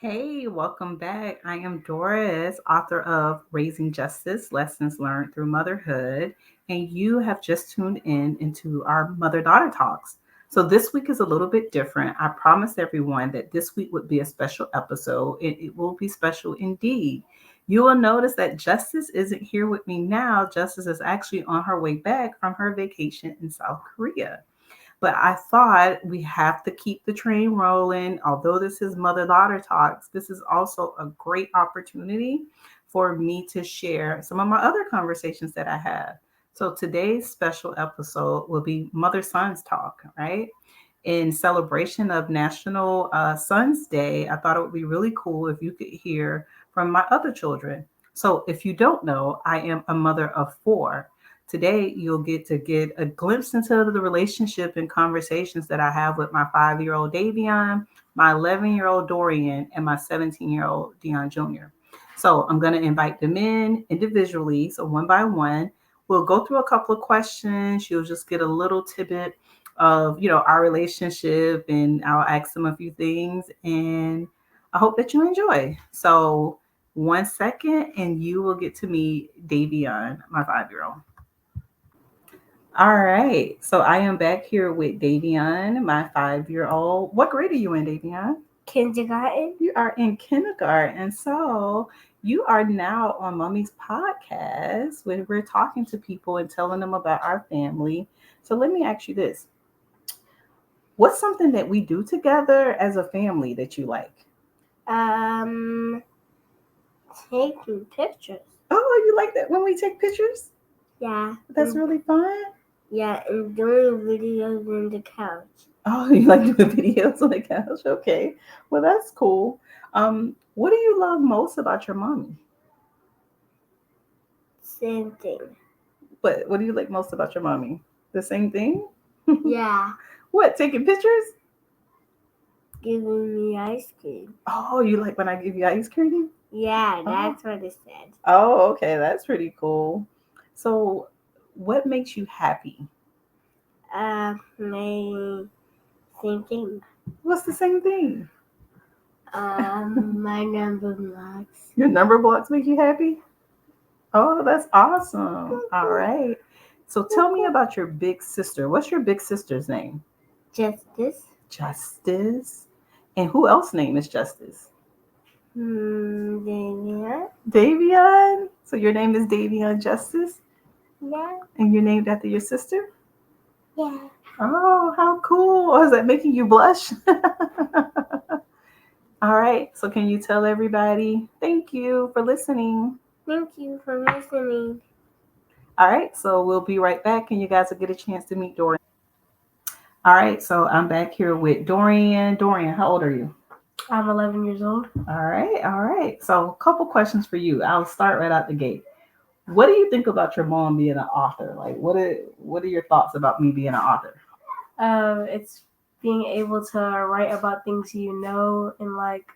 Hey, welcome back. I am Doris, author of Raising Justice Lessons Learned Through Motherhood, and you have just tuned in into our mother daughter talks. So, this week is a little bit different. I promised everyone that this week would be a special episode, and it will be special indeed. You will notice that Justice isn't here with me now. Justice is actually on her way back from her vacation in South Korea. But I thought we have to keep the train rolling. Although this is mother daughter talks, this is also a great opportunity for me to share some of my other conversations that I have. So today's special episode will be Mother Sons Talk, right? In celebration of National Sons Day, I thought it would be really cool if you could hear from my other children. So, if you don't know, I am a mother of four. Today, you'll get to get a glimpse into the relationship and conversations that I have with my 5-year-old Davion, my 11-year-old Dorian, and my 17-year-old Dion Jr. So, I'm going to invite them in individually. So, one by one, we'll go through a couple of questions. You'll just get a little tidbit of our relationship, and I'll ask them a few things, and I hope that you enjoy. So 1 second and you will get to meet Davion, my 5-year-old. All right, so I am back here with Davion, my 5-year-old. What grade are you in, Davion? Kindergarten. You are in kindergarten. So you are now on Mommy's podcast where we're talking to people and telling them about our family. So let me ask you this. What's something that we do together as a family that you like? Um, Taking pictures. Oh, you like that when we take pictures? Yeah. That's really fun. Yeah, and doing videos on the couch. Oh, you like doing videos on the couch? Okay. Well, that's cool. What do you love most about your mommy? Same thing. What do you like most about your mommy? The same thing? Yeah. What, taking pictures? Giving me ice cream. Oh, you like when I give you ice cream? Yeah, Oh, that's what it said. oh, okay. That's pretty cool. So, what makes you happy? My thinking. What's the same thing? My number blocks. Your number blocks make you happy? Oh, that's awesome. All right. So tell me about your big sister. What's your big sister's name? Justice. Justice. And who else name is Justice? Davian. Davion. So your name is Davion Justice? Yeah. And you're named after your sister? Yeah. Oh, how cool. Oh, is that making you blush? All right. So can you tell everybody, thank you for listening? Thank you for listening. All right. So we'll be right back and you guys will get a chance to meet Dorian. All right. So I'm back here with Dorian. Dorian, how old are you? I'm 11 years old. All right, all right. So, a couple questions for you. I'll start right out the gate. What do you think about your mom being an author? Like, what are your thoughts about me being an author? It's being able to write about things you know and like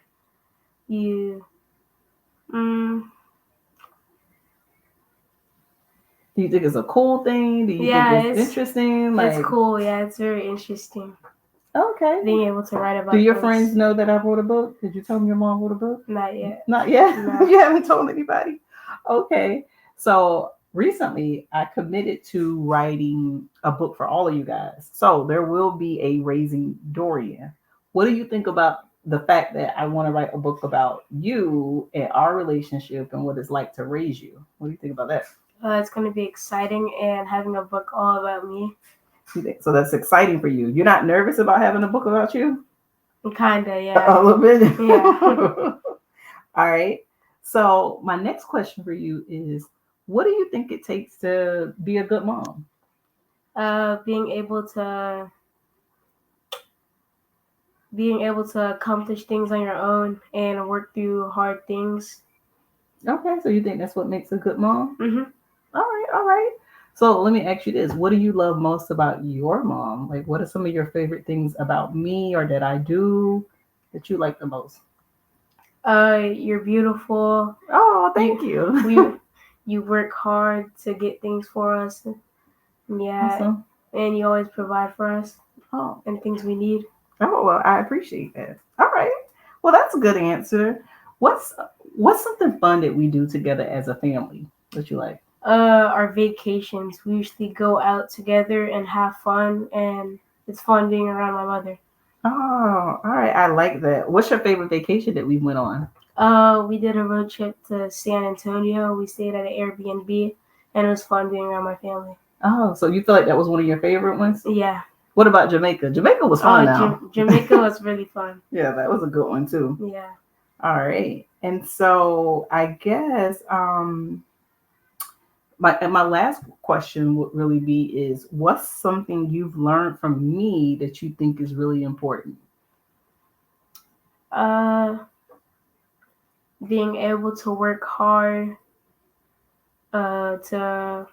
you. Mm, Do you think it's a cool thing? Do you yeah, think it's interesting? it's Like, cool. Yeah, it's very interesting okay. being able to write about. Do your things. friends know that I wrote a book? Did you tell them your mom wrote a book? Not yet. Not yet. No. You haven't told anybody. Okay. So recently, I committed to writing a book for all of you guys. So there will be a Raising Dorian. What do you think about the fact that I want to write a book about you and our relationship and what it's like to raise you? What do you think about that? It's going to be exciting and having a book all about me. So that's exciting for you. You're not nervous about having a book about you? Kinda, yeah. A little bit? Yeah. All right. So my next question for you is, what do you think it takes to be a good mom? Being able to accomplish things on your own and work through hard things. Okay, so you think that's what makes a good mom? Mhm. All right, all right. So let me ask you this: what do you love most about your mom? Like, what are some of your favorite things about me or that I do that you like the most? You're beautiful. Oh, thank you. You work hard to get things for us. Yeah, Awesome. and you always provide for us Oh, and things we need. oh well, I appreciate that. All right. Well, that's a good answer. What's what's something fun that we do together as a family that you like? Our vacations. We usually go out together and have fun, and it's fun being around my mother. Oh, all right. I like that. What's your favorite vacation that we went on? We did a road trip to San Antonio. We stayed at an Airbnb, and it was fun being around my family. Oh, so you feel like that was one of your favorite ones? Yeah. What about Jamaica? Jamaica was fun now. Jamaica was really fun. Yeah, that was a good one too. Yeah. All right. And so I guess my last question would really be is what's something you've learned from me that you think is really important? Uh, Being able to work hard, to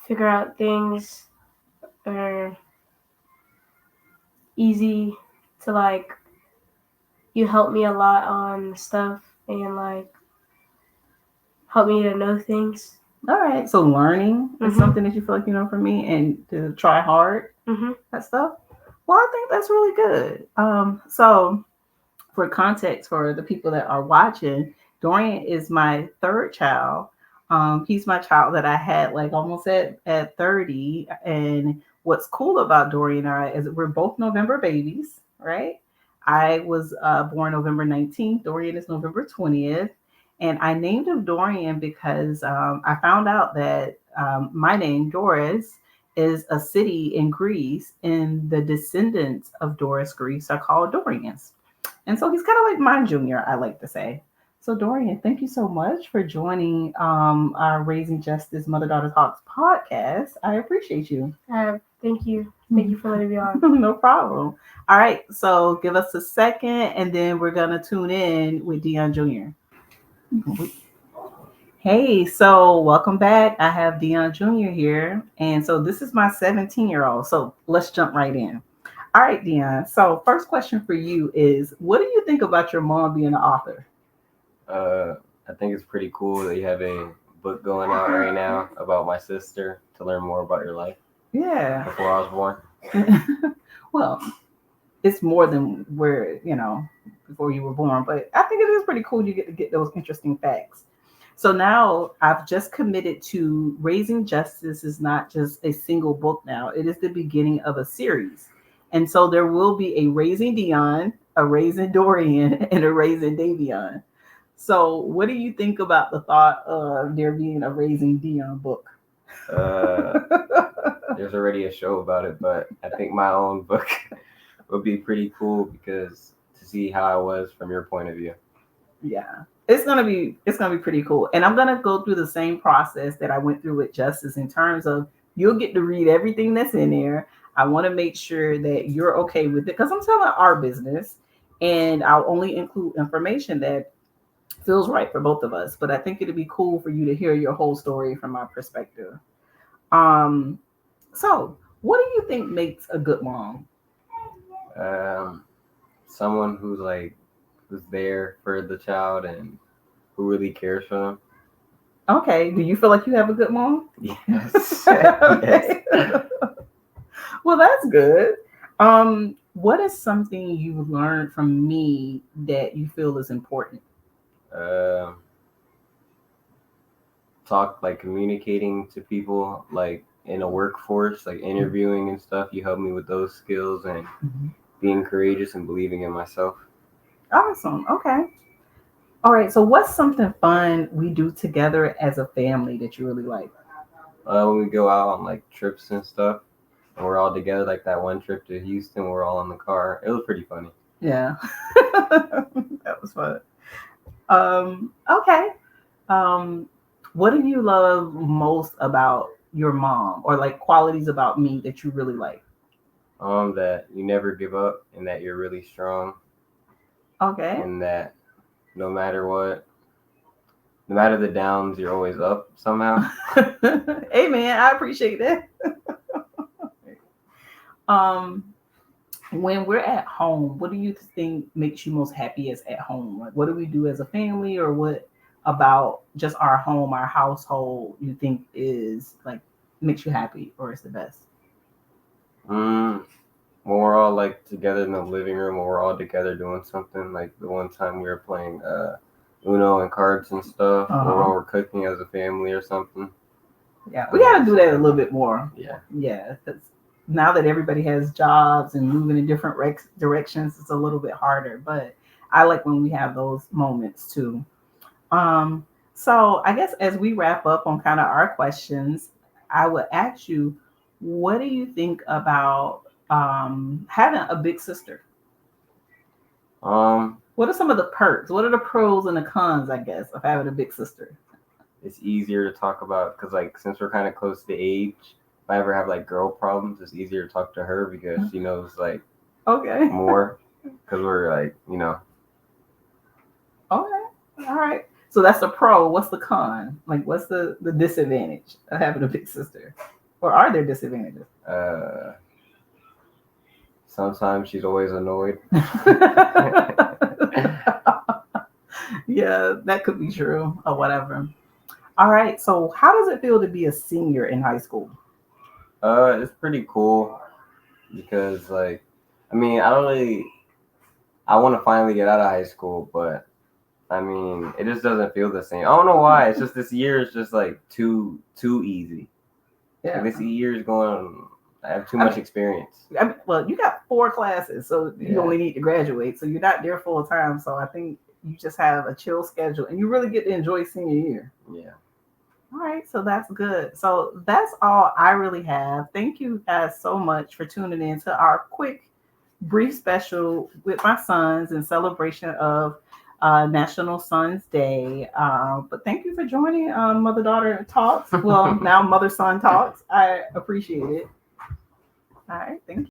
figure out things are easy to like. You help me a lot on stuff and like help me to know things. All right. So learning is Mhm. something that you feel like you know from me and to try hard, Mhm. that stuff. Well, I think that's really good. So for context for the people that are watching, Dorian is my third child. He's my child that I had like almost at 30. And what's cool about Dorian and I is that we're both November babies, right? I was born November 19th. Dorian is November 20th. And I named him Dorian because I found out that my name, Doris, is a city in Greece, and the descendants of Doris Greece are called Dorians. And so he's kind of like my junior, I like to say. So, Dorian, thank you so much for joining our Raising Justice Mother Daughter Talks podcast. I appreciate you. Thank you. Thank you for letting me on. No problem. All right, so give us a second and then we're going to tune in with Dion Jr. Hey, so welcome back. I have Dion Jr. here. And so this is my 17-year-old. So let's jump right in. All right, Dion. So, first question for you is what do you think about your mom being an author? Uh, I think it's pretty cool that you have a book going out right now about my sister to learn more about your life Yeah. before I was born. Well, it's more than where, before you were born, but I think it is pretty cool you get to get those interesting facts. So now I've just committed to Raising Justice is not just a single book now. It is the beginning of a series. And so there will be a Raising Dion, a Raising Dorian, and a Raising Davion. So what do you think about the thought of there being a Raising Dion book? Uh, there's already a show about it, but I think my own book would be pretty cool because to see how I was from your point of view. Yeah. It's gonna be pretty cool. And I'm gonna go through the same process that I went through with Justice in terms of you'll get to read everything that's in there. I want to make sure that you're okay with it because I'm telling our business and I'll only include information that feels right for both of us. But I think it'd be cool for you to hear your whole story from my perspective. Um, so what do you think makes a good mom? Um, Someone who's there for the child and who really cares for them. Okay. Do you feel like you have a good mom? Yes. Yes. Okay. Well, that's good. What is something you've learned from me that you feel is important? Um, Talk like communicating to people like in a workforce, like interviewing and stuff. You help me with those skills and Mhm. being courageous and believing in myself. Awesome. Okay. All right. So, what's something fun we do together as a family that you really like? When we go out on like trips and stuff, and we're all together, like that one trip to Houston, we're all in the car. It was pretty funny. Yeah, that was fun. Okay. Um, what do you love most about your mom, or like qualities about me that you really like? That you never give up and that you're really strong Okay. and that no matter what, no matter the downs, you're always up somehow. Hey man, I appreciate that. Um, when we're at home, what do you think makes you most happiest at home? Like, what do we do as a family, or what about just our home, our household, you think is like makes you happy or is the best? Mm, when we're all all like together in the living room, or we're all together doing something. Like the one time we were playing Uno and cards and stuff, or when we're cooking as a family or something. Yeah, we got to do that a little bit more. Yeah. Yeah, because now that everybody has jobs and moving in different directions, it's a little bit harder. But I like when we have those moments too. Um, so I guess as we wrap up on kind of our questions, I would ask you, what do you think about having a big sister? What are some of the perks? What are the pros and the cons, I guess, of having a big sister? It's easier to talk about because, like, since we're kind of close to age, if I ever have like girl problems, it's easier to talk to her because she knows like Okay. more because we're like, Okay. All right. So that's the pro. What's the con? Like, what's the disadvantage of having a big sister? Or are there disadvantages? Sometimes she's always annoyed. Yeah, that could be true or whatever. All right. So, how does it feel to be a senior in high school? It's pretty cool because, like, I mean, I want to finally get out of high school, but I mean, it just doesn't feel the same. I don't know why. It's just this year is just like too easy. Yeah. Like, this year is going. I have too much experience. Well, you got 4 classes, so you only need to graduate. So you're not there full time. So I think you just have a chill schedule, and you really get to enjoy senior year. Yeah. All right, so that's good. So that's all I really have. Thank you guys so much for tuning in to our quick, brief special with my sons in celebration of National Sons Day. But thank you for joining Mother Daughter Talks. Well, now Mother Son Talks. I appreciate it. All right, thank you.